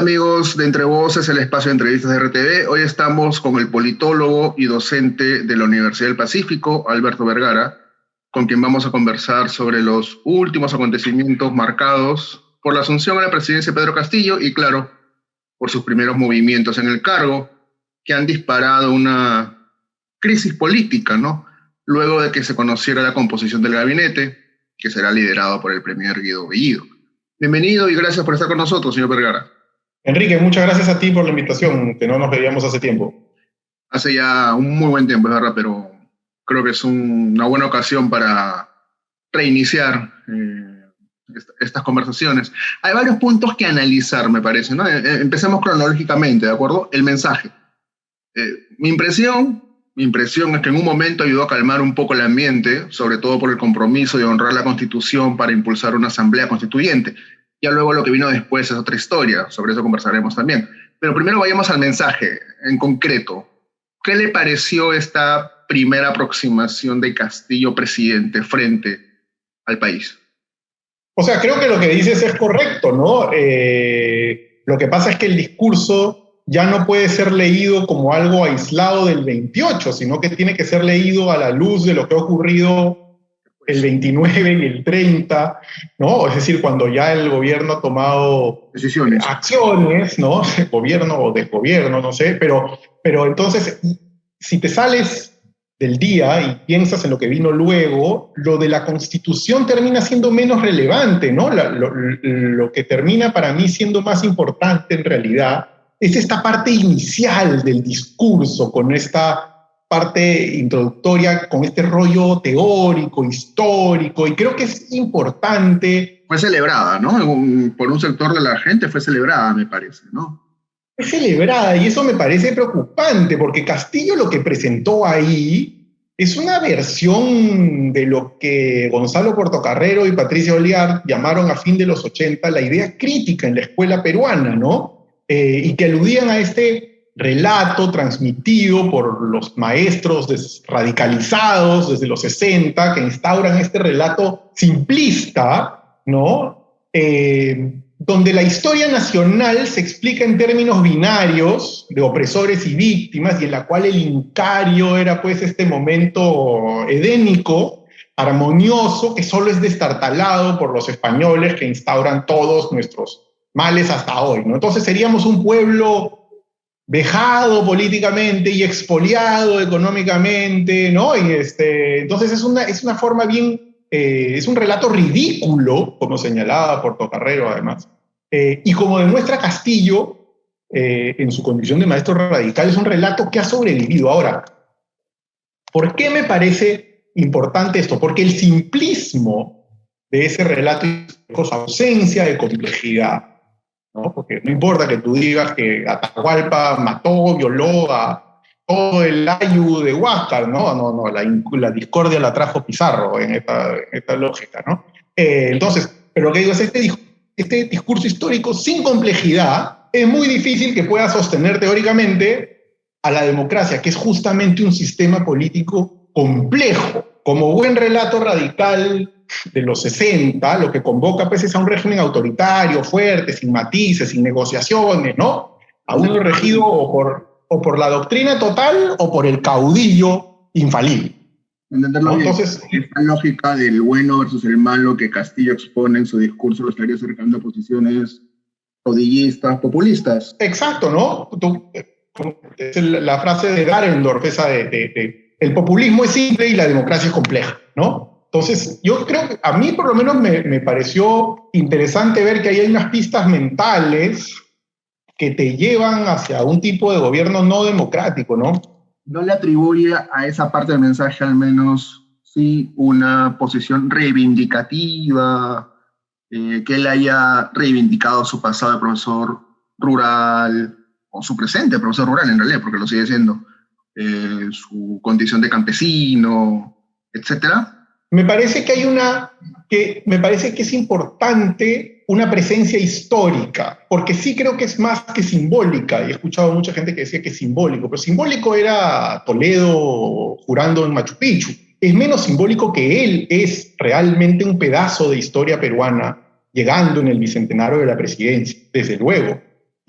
Amigos de Entre Voces, el espacio de entrevistas de RTV. Hoy estamos con el politólogo y docente de la Universidad del Pacífico, Alberto Vergara, con quien vamos a conversar sobre los últimos acontecimientos marcados por la asunción a la presidencia de Pedro Castillo y, claro, por sus primeros movimientos en el cargo, que han disparado una crisis política, ¿no? Luego de que se conociera la composición del gabinete, que será liderado por el premier Guido Bellido. Bienvenido y gracias por estar con nosotros, señor Vergara. Enrique, muchas gracias a ti por la invitación, que no nos veíamos hace tiempo. Hace ya un muy buen tiempo, es verdad, pero creo que es una buena ocasión para reiniciar estas conversaciones. Hay varios puntos que analizar, me parece, ¿no? Empecemos cronológicamente, ¿de acuerdo? El mensaje. Mi impresión es que en un momento ayudó a calmar un poco el ambiente, sobre todo por el compromiso de honrar la Constitución para impulsar una asamblea constituyente. Ya luego lo que vino después es otra historia, sobre eso conversaremos también. Pero primero vayamos al mensaje en concreto. ¿Qué le pareció esta primera aproximación de Castillo presidente frente al país? O sea, creo que lo que dices es correcto, ¿no? Lo que pasa es que el discurso ya no puede ser leído como algo aislado del 28, sino que tiene que ser leído a la luz de lo que ha ocurrido el 29 y el 30, ¿no? Es decir, cuando ya el gobierno ha tomado decisiones, acciones, ¿no? Gobierno o desgobierno, no sé, pero entonces, si te sales del día y piensas en lo que vino luego, lo de la Constitución termina siendo menos relevante, ¿no? Lo que termina para mí siendo más importante en realidad es esta parte inicial del discurso, con esta parte introductoria, con este rollo teórico, histórico, y creo que es importante. Fue celebrada, ¿no? Por un sector de la gente fue celebrada, me parece, ¿no? Fue celebrada, y eso me parece preocupante, porque Castillo lo que presentó ahí es una versión de lo que Gonzalo Portocarrero y Patricia Oliart llamaron a fin de los 80 la idea crítica en la escuela peruana, ¿no? Y que aludían a este relato transmitido por los maestros radicalizados desde los 60, que instauran este relato simplista, ¿no? Donde la historia nacional se explica en términos binarios de opresores y víctimas, y en la cual el incario era pues este momento edénico, armonioso, que solo es destartalado por los españoles que instauran todos nuestros males hasta hoy, ¿no? Entonces seríamos un pueblo vejado políticamente y expoliado económicamente, ¿no? Y entonces es una forma bien, es un relato ridículo, como señalaba Portocarrero además, y como demuestra Castillo, en su condición de maestro radical, es un relato que ha sobrevivido. Ahora, ¿por qué me parece importante esto? Porque el simplismo de ese relato es ausencia de complejidad, ¿no? Porque no importa que tú digas que Atahualpa mató, violó a todo el Ayu de Huáscar, ¿no? La discordia la trajo Pizarro en esta lógica, ¿no? Entonces, pero lo que digo es este discurso histórico sin complejidad es muy difícil que pueda sostener teóricamente a la democracia, que es justamente un sistema político complejo. Como buen relato radical de los 60, lo que convoca pues es a un régimen autoritario, fuerte, sin matices, sin negociaciones, ¿no? A uno regido o por la doctrina total o por el caudillo infalible. Entenderlo bien. Entonces, esta lógica del bueno versus el malo que Castillo expone en su discurso lo estaría acercando a posiciones caudillistas, populistas. Exacto, ¿no? Es la frase de Dahrendorf, esa de el populismo es simple y la democracia es compleja, ¿no? Entonces, yo creo que a mí por lo menos me pareció interesante ver que ahí hay unas pistas mentales que te llevan hacia un tipo de gobierno no democrático, ¿no? ¿No le atribuye a esa parte del mensaje al menos, sí, una posición reivindicativa, que él haya reivindicado su pasado de profesor rural, o su presente de profesor rural en realidad, porque lo sigue siendo, su condición de campesino, etcétera? Me parece que es importante una presencia histórica, porque sí creo que es más que simbólica, y he escuchado a mucha gente que decía que es simbólico, pero simbólico era Toledo jurando en Machu Picchu. Es menos simbólico que él es realmente un pedazo de historia peruana llegando en el bicentenario de la presidencia, desde luego.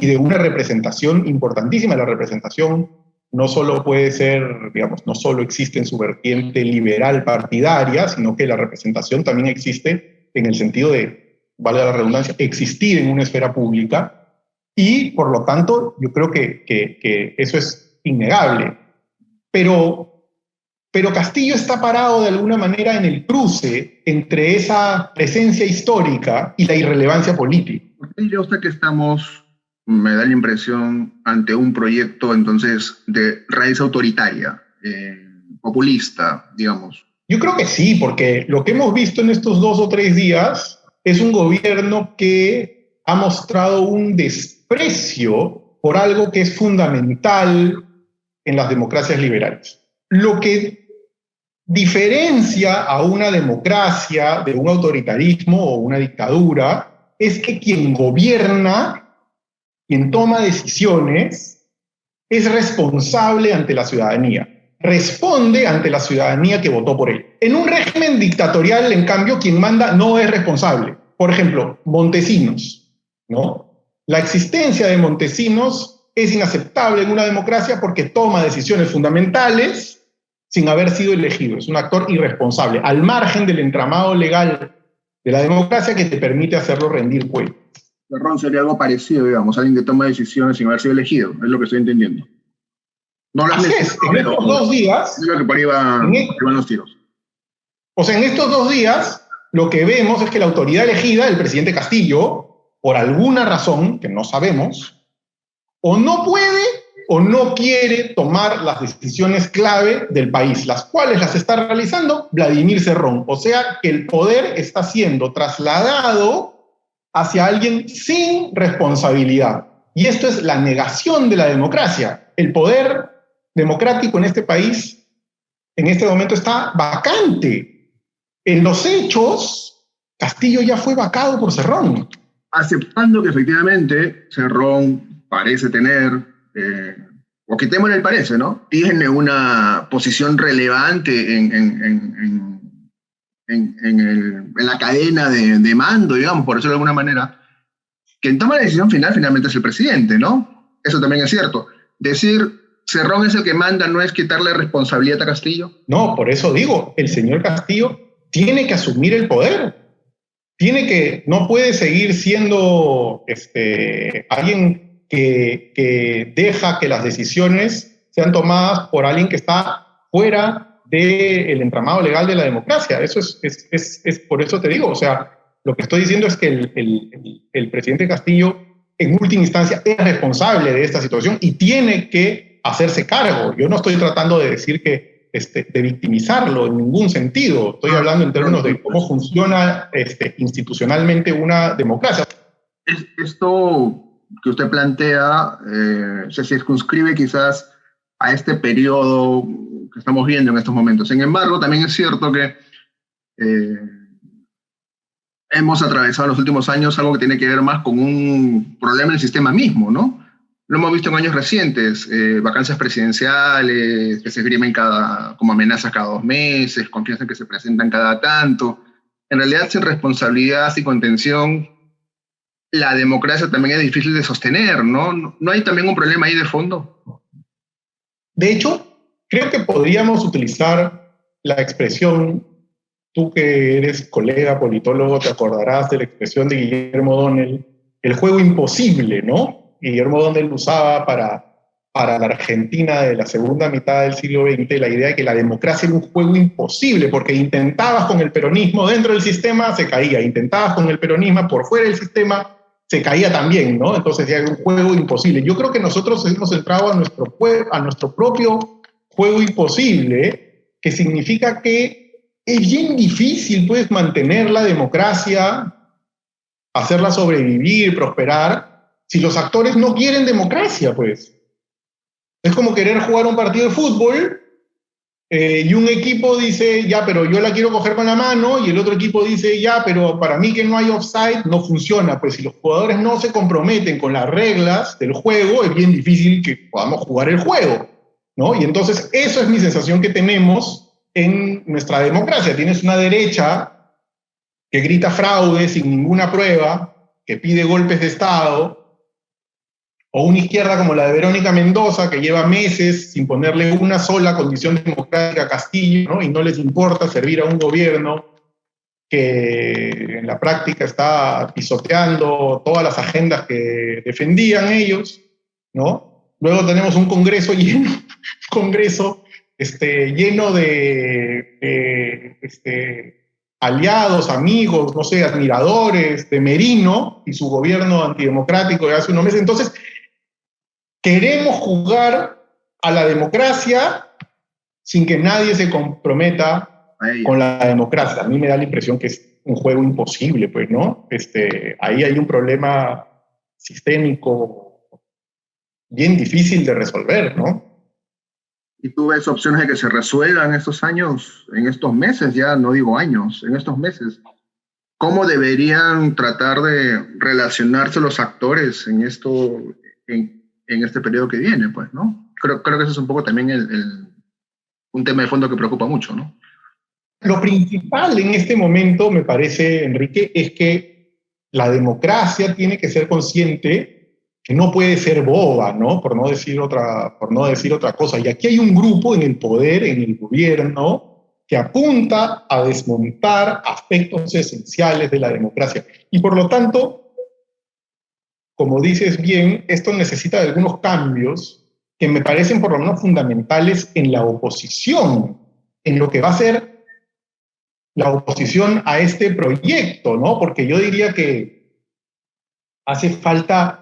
y de una representación importantísima. La representación no solo puede ser, digamos, no solo existe en su vertiente liberal partidaria, sino que la representación también existe en el sentido de, valga la redundancia, existir en una esfera pública, y por lo tanto yo creo que eso es innegable. Pero Castillo está parado de alguna manera en el cruce entre esa presencia histórica y la irrelevancia política. ¿Cree usted que estamos, me da la impresión, ante un proyecto entonces de raíz autoritaria, populista, digamos? Yo creo que sí, porque lo que hemos visto en estos 2 o 3 días es un gobierno que ha mostrado un desprecio por algo que es fundamental en las democracias liberales. Lo que diferencia a una democracia de un autoritarismo o una dictadura es que quien gobierna, quien toma decisiones, es responsable ante la ciudadanía. Responde ante la ciudadanía que votó por él. En un régimen dictatorial, en cambio, quien manda no es responsable. Por ejemplo, Montesinos, ¿no? La existencia de Montesinos es inaceptable en una democracia porque toma decisiones fundamentales sin haber sido elegido. Es un actor irresponsable, al margen del entramado legal de la democracia que te permite hacerlo rendir cuentas. Cerrón sería algo parecido, digamos, alguien que toma decisiones sin haber sido elegido, es lo que estoy entendiendo. No lo Así es, en estos 2 días... Digo que por ahí van los tiros. O sea, en estos 2 días, lo que vemos es que la autoridad elegida, el presidente Castillo, por alguna razón que no sabemos, o no puede o no quiere tomar las decisiones clave del país, las cuales las está realizando Vladimir Cerrón. O sea, que el poder está siendo trasladado hacia alguien sin responsabilidad. Y esto es la negación de la democracia. El poder democrático en este país, en este momento, está vacante. En los hechos, Castillo ya fue vacado por Cerrón. Aceptando que efectivamente Cerrón parece tener, o quitémosle el parece, ¿no? Tiene una posición relevante en la cadena de mando, digamos, por decirlo de alguna manera. Quien toma la decisión final finalmente es el presidente, ¿no? Eso también es cierto. Decir Cerrón es el que manda no es quitarle responsabilidad a Castillo. No, por eso digo, el señor Castillo tiene que asumir el poder. No puede seguir siendo alguien que deja que las decisiones sean tomadas por alguien que está fuera del entramado legal de la democracia. Eso es por eso te digo, o sea, lo que estoy diciendo es que el presidente Castillo, en última instancia, es responsable de esta situación y tiene que hacerse cargo. Yo no estoy tratando de decir que de victimizarlo en ningún sentido. Estoy hablando en términos de cómo funciona institucionalmente una democracia. Esto que usted plantea se circunscribe quizás a este periodo que estamos viendo en estos momentos. Sin embargo, también es cierto que hemos atravesado en los últimos años algo que tiene que ver más con un problema en el sistema mismo, ¿no? Lo hemos visto en años recientes, vacancias presidenciales que se esgrimen como amenazas cada 2 meses, confianza que se presentan cada tanto. En realidad, sin responsabilidad, sin contención, la democracia también es difícil de sostener, ¿no? ¿No hay también un problema ahí de fondo? De hecho, creo que podríamos utilizar la expresión, tú que eres colega politólogo, te acordarás de la expresión de Guillermo O'Donnell, el juego imposible, ¿no? Guillermo O'Donnell usaba para la Argentina de la segunda mitad del siglo XX la idea de que la democracia era un juego imposible, porque intentabas con el peronismo dentro del sistema, se caía, intentabas con el peronismo por fuera del sistema, se caía también, ¿no? Entonces ya era un juego imposible. Yo creo que nosotros hemos entrado a nuestro propio juego imposible, que significa que es bien difícil, pues, mantener la democracia, hacerla sobrevivir, prosperar, si los actores no quieren democracia, pues. Es como querer jugar un partido de fútbol y un equipo dice, ya, pero yo la quiero coger con la mano, y el otro equipo dice, ya, pero para mí que no hay offside, no funciona. Pues si los jugadores no se comprometen con las reglas del juego, es bien difícil que podamos jugar el juego, ¿no? Y entonces eso es mi sensación que tenemos en nuestra democracia. Tienes una derecha que grita fraude sin ninguna prueba, que pide golpes de Estado, o una izquierda como la de Verónica Mendoza, que lleva meses sin ponerle una sola condición democrática a Castillo, ¿no? Y no les importa servir a un gobierno que en la práctica está pisoteando todas las agendas que defendían ellos, ¿no? Luego tenemos un Congreso lleno, Congreso lleno de aliados, amigos, no sé, admiradores de Merino y su gobierno antidemocrático de hace unos meses. Entonces, queremos jugar a la democracia sin que nadie se comprometa con la democracia. A mí me da la impresión que es un juego imposible, pues, ¿no? Ahí hay un problema sistémico bien difícil de resolver, ¿no? ¿Y tú ves opciones de que se resuelvan estos años, en estos meses, ya no digo años, en estos meses? ¿Cómo deberían tratar de relacionarse los actores en esto, en este periodo que viene, pues, ¿no? Creo que eso es un poco también un tema de fondo que preocupa mucho, ¿no? Lo principal en este momento, me parece, Enrique, es que la democracia tiene que ser consciente que no puede ser boba, ¿no? Por no decir otra cosa. Y aquí hay un grupo en el poder, en el gobierno, que apunta a desmontar aspectos esenciales de la democracia. Y por lo tanto, como dices bien, esto necesita de algunos cambios que me parecen por lo menos fundamentales en la oposición, en lo que va a ser la oposición a este proyecto, ¿no? Porque yo diría que hace falta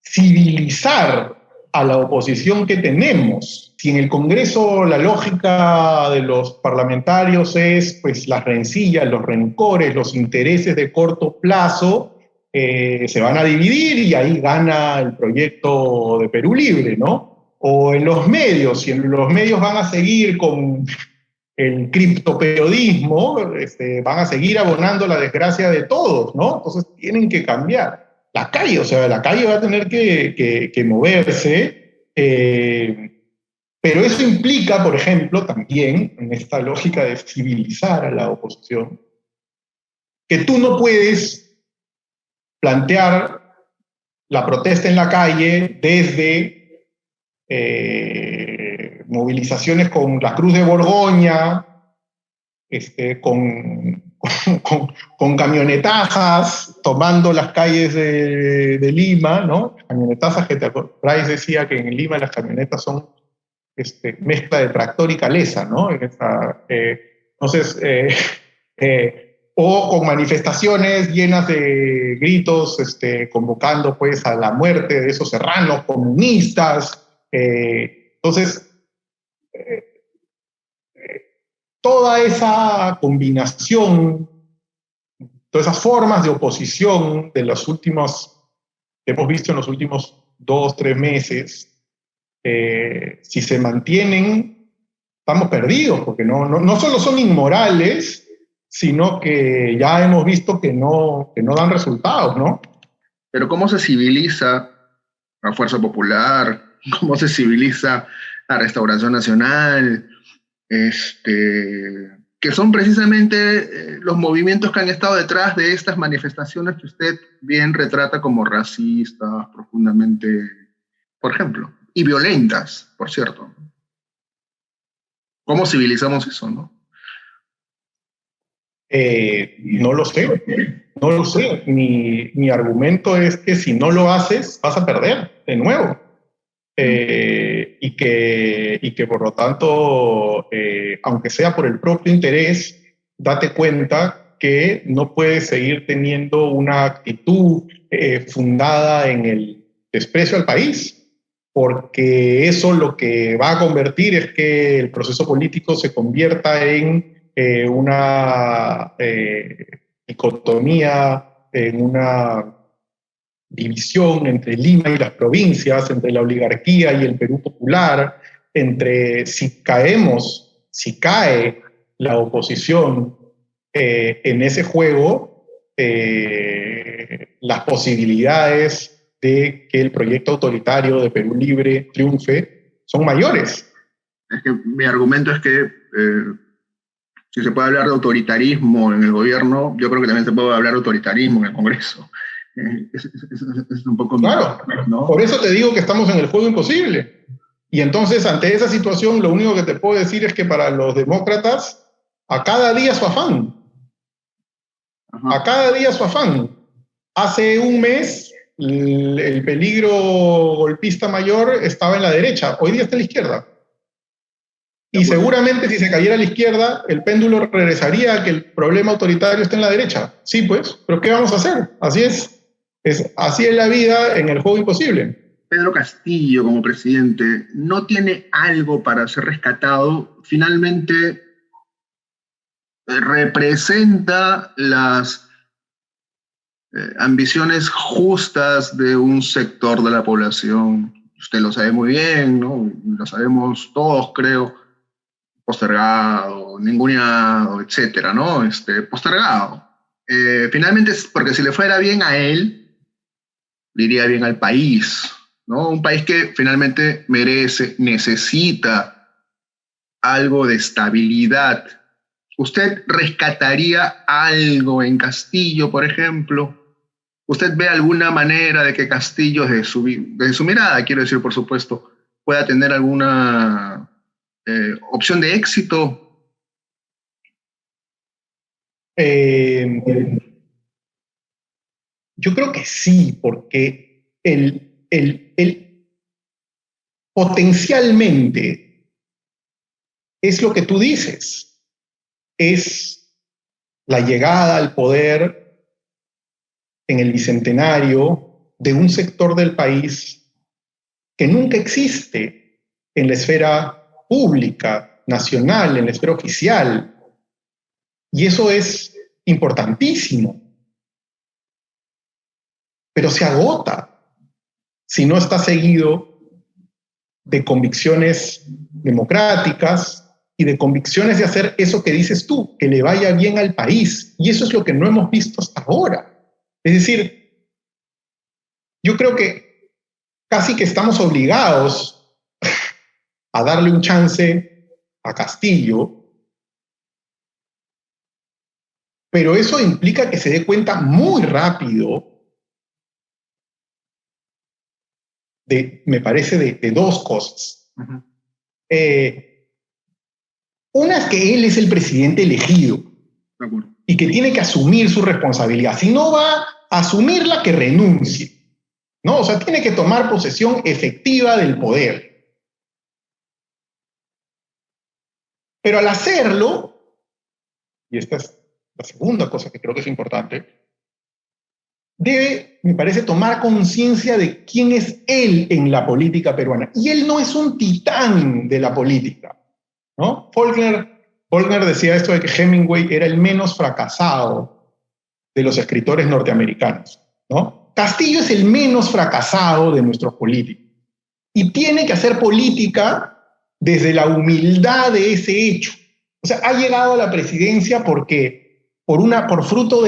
civilizar a la oposición que tenemos. Si en el Congreso la lógica de los parlamentarios es pues las rencillas, los rencores, los intereses de corto plazo, se van a dividir y ahí gana el proyecto de Perú Libre, ¿no? O en los medios, si en los medios van a seguir con el criptoperiodismo, van a seguir abonando la desgracia de todos, ¿no? Entonces tienen que cambiar. La calle, o sea, la calle va a tener que moverse, pero eso implica, por ejemplo, también, en esta lógica de civilizar a la oposición, que tú no puedes plantear la protesta en la calle desde movilizaciones con la Cruz de Borgoña, con camionetazas, tomando las calles de Lima, ¿no? Camionetazas que Bryce decía que en Lima las camionetas son mezcla de tractor y calesa, ¿no? Entonces, o con manifestaciones llenas de gritos, convocando pues a la muerte de esos serranos comunistas. Entonces, toda esa combinación, todas esas formas de oposición de los últimos, que hemos visto en los últimos 2, 3 meses, si se mantienen, estamos perdidos, porque no solo son inmorales, sino que ya hemos visto que no dan resultados, ¿no? Pero ¿cómo se civiliza a Fuerza Popular? ¿Cómo se civiliza a Restauración Nacional? Que son precisamente los movimientos que han estado detrás de estas manifestaciones que usted bien retrata como racistas, profundamente, por ejemplo, y violentas, por cierto. ¿Cómo civilizamos eso, no? No lo sé. Mi argumento es que si no lo haces, vas a perder de nuevo. Y que por lo tanto, aunque sea por el propio interés, date cuenta que no puedes seguir teniendo una actitud fundada en el desprecio al país, porque eso lo que va a convertir es que el proceso político se convierta en una dicotomía, en una división entre Lima y las provincias, entre la oligarquía y el Perú popular, entre si cae la oposición en ese juego, las posibilidades de que el proyecto autoritario de Perú Libre triunfe son mayores. Es que mi argumento es que si se puede hablar de autoritarismo en el gobierno, yo creo que también se puede hablar de autoritarismo en el Congreso. Es un poco mi Claro, ¿no? por eso te digo que estamos en el juego imposible. Y entonces, ante esa situación, lo único que te puedo decir es que para los demócratas, a cada día su afán, Ajá. a cada día su afán. Hace un mes, el peligro golpista mayor estaba en la derecha, hoy día está en la izquierda. Y seguramente si se cayera a la izquierda, el péndulo regresaría a que el problema autoritario está en la derecha. Sí, pues, pero ¿qué vamos a hacer? Así es la vida en el juego imposible. Pedro Castillo como presidente no tiene algo para ser rescatado, finalmente representa las ambiciones justas de un sector de la población. Usted lo sabe muy bien, ¿no? Lo sabemos todos, creo. Postergado, ninguneado, etcétera, ¿no? Postergado. Finalmente, porque si le fuera bien a él, le iría bien al país, ¿no? Un país que finalmente merece, necesita algo de estabilidad. ¿Usted rescataría algo en Castillo, por ejemplo? ¿Usted ve alguna manera de que Castillo, desde su mirada, quiero decir, por supuesto, pueda tener alguna opción de éxito? Eh, yo creo que sí, porque potencialmente es lo que tú dices, es la llegada al poder en el bicentenario de un sector del país que nunca existe en la esfera pública, nacional, en la esfera oficial. Y eso es importantísimo. Pero se agota si no está seguido de convicciones democráticas y de convicciones de hacer eso que dices tú, que le vaya bien al país. Y eso es lo que no hemos visto hasta ahora. Es decir, yo creo que casi que estamos obligados a darle un chance a Castillo, pero eso implica que se dé cuenta muy rápido me parece, de dos cosas. Uh-huh. Una es que él es el presidente elegido y que tiene que asumir su responsabilidad. Si no va a asumirla, que renuncie, ¿no? O sea, tiene que tomar posesión efectiva del poder. Pero al hacerlo, y esta es la segunda cosa que creo que es importante, debe, me parece, tomar conciencia de quién es él en la política peruana. Y él no es un titán de la política, ¿no? Faulkner decía esto de que Hemingway era el menos fracasado de los escritores norteamericanos, ¿no? Castillo es el menos fracasado de nuestros políticos. Y tiene que hacer política desde la humildad de ese hecho. O sea, ha llegado a la presidencia porque, por fruto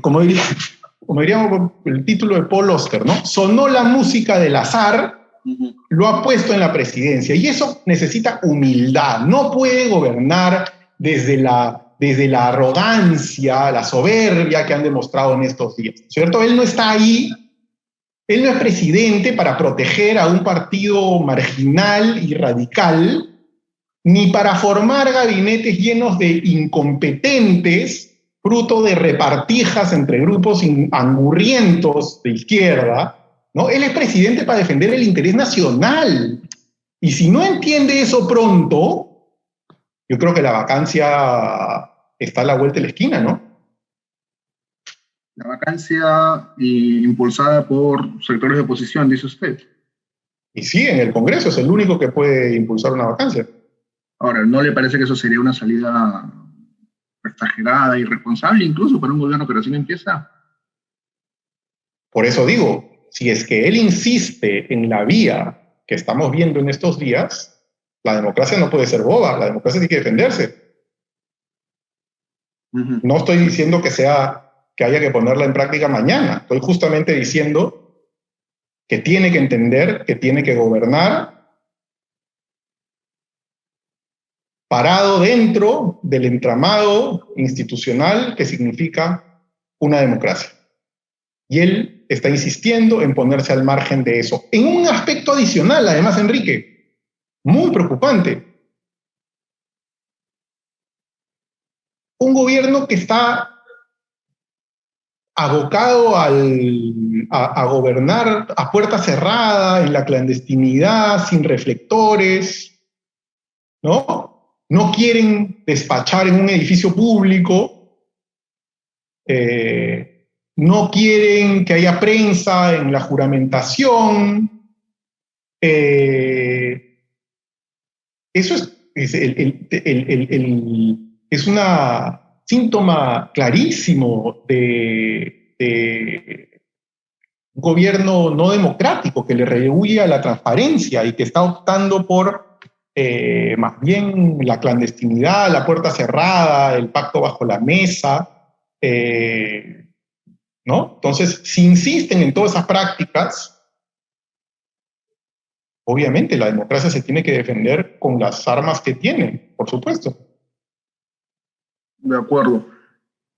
como diríamos el título de Paul Auster, ¿no? Sonó la música del azar, lo ha puesto en la presidencia. Y eso necesita humildad. No puede gobernar desde la arrogancia, la soberbia que han demostrado en estos días, ¿cierto? Él no está ahí, él no es presidente para proteger a un partido marginal y radical, ni para formar gabinetes llenos de incompetentes, fruto de repartijas entre grupos angurrientos de izquierda, ¿no? Él es presidente para defender el interés nacional. Y si no entiende eso pronto, yo creo que la vacancia está a la vuelta de la esquina, ¿no? La vacancia impulsada por sectores de oposición, dice usted. Y sí, en el Congreso es el único que puede impulsar una vacancia. Ahora, ¿no le parece que eso sería una salida exagerada, irresponsable, incluso para un gobierno que recién empieza? Por eso digo, si es que él insiste en la vía que estamos viendo en estos días, la democracia no puede ser boba, la democracia tiene que defenderse. Uh-huh. No estoy diciendo que haya que ponerla en práctica mañana, estoy justamente diciendo que tiene que entender, que tiene que gobernar parado dentro del entramado institucional que significa una democracia. Y él él está insistiendo en ponerse al margen de eso. En un aspecto adicional, además, Enrique, muy preocupante. Un gobierno que está abocado a gobernar a puerta cerrada, en la clandestinidad, sin reflectores, ¿no? No quieren despachar en un edificio público, no quieren que haya prensa en la juramentación. Eso es una síntoma clarísimo de un gobierno no democrático que le rehúye a la transparencia y que está optando por más bien la clandestinidad, la puerta cerrada, el pacto bajo la mesa, ¿no? Entonces, si insisten en todas esas prácticas, obviamente la democracia se tiene que defender con las armas que tiene, por supuesto. De acuerdo.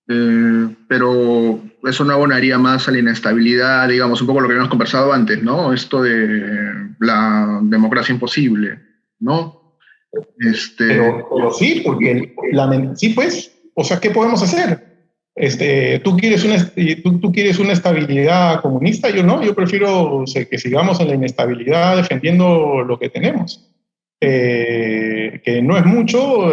Pero eso no abonaría más a la inestabilidad, digamos, un poco lo que habíamos conversado antes, ¿no? Esto de la democracia imposible, ¿no? Pero sí, porque sí, pues, o sea, ¿qué podemos hacer? ¿Tú quieres una estabilidad comunista? Yo no, yo prefiero que sigamos en la inestabilidad defendiendo lo que tenemos. Que no es mucho,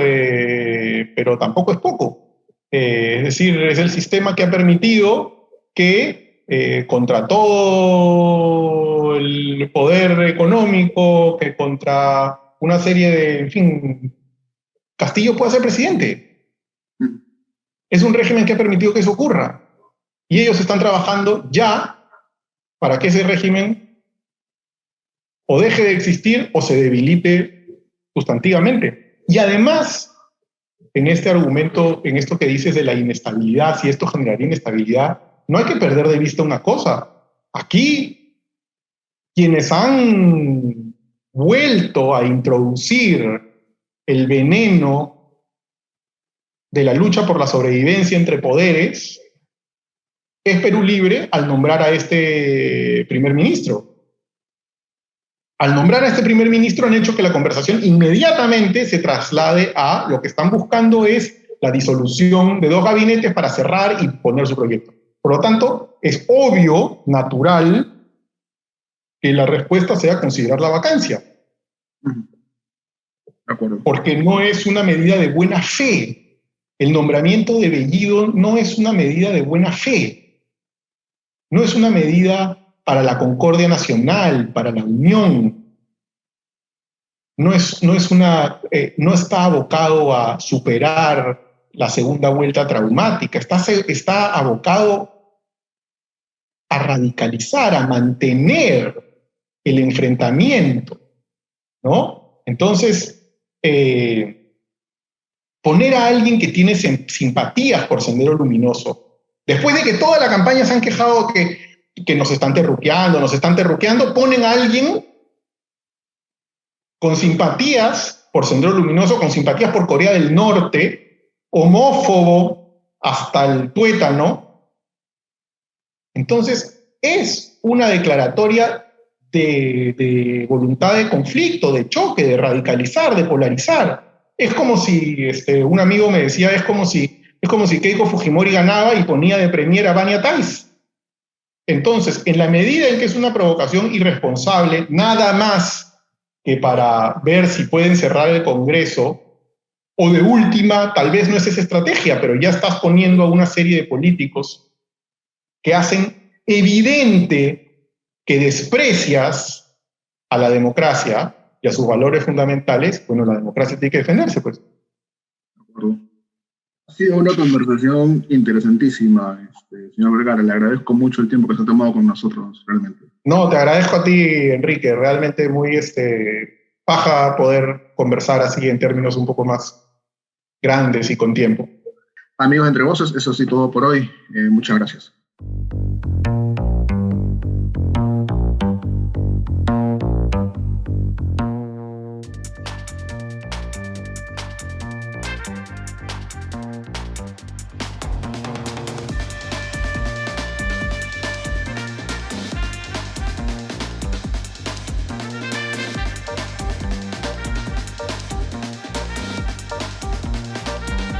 pero tampoco es poco. Es decir, es el sistema que ha permitido que contra todo el poder económico, que contra una serie de, en fin, Castillo pueda ser presidente. Es un régimen que ha permitido que eso ocurra. Y ellos están trabajando ya para que ese régimen o deje de existir o se debilite sustantivamente. Y además, en este argumento, en esto que dices de la inestabilidad, si esto generaría inestabilidad, no hay que perder de vista una cosa. Aquí, quienes han vuelto a introducir el veneno de la lucha por la sobrevivencia entre poderes es Perú Libre al nombrar a este primer ministro. Al nombrar a este primer ministro han hecho que la conversación inmediatamente se traslade a lo que están buscando es la disolución de 2 gabinetes para cerrar y poner su proyecto. Por lo tanto, es obvio, natural, que la respuesta sea considerar la vacancia. De acuerdo. Porque no es una medida de buena fe. El nombramiento de Bellido no es una medida de buena fe. No es una medida para la concordia nacional, para la unión. No está abocado a superar la segunda vuelta traumática, está abocado a radicalizar, a mantener el enfrentamiento, ¿no? Entonces, poner a alguien que tiene simpatías por Sendero Luminoso, después de que toda la campaña se han quejado que nos están terruqueando, ponen a alguien con simpatías por Sendero Luminoso, con simpatías por Corea del Norte, homófobo hasta el tuétano. Entonces, es una declaratoria de voluntad de conflicto, de choque, de radicalizar, de polarizar. Es como si, un amigo me decía, es como si Keiko Fujimori ganaba y ponía de premier a Vania Tais. Entonces, en la medida en que es una provocación irresponsable, nada más que para ver si pueden cerrar el Congreso, o de última, tal vez no es esa estrategia, pero ya estás poniendo a una serie de políticos que hacen evidente que desprecias a la democracia y a sus valores fundamentales. Bueno, la democracia tiene que defenderse, pues. De acuerdo. Ha sido una conversación interesantísima, señor Vergara. Le agradezco mucho el tiempo que se ha tomado con nosotros, realmente. No, te agradezco a ti, Enrique. Realmente muy paja poder conversar así en términos un poco más grandes y con tiempo. Amigos entre voces, eso sí todo por hoy. Muchas gracias.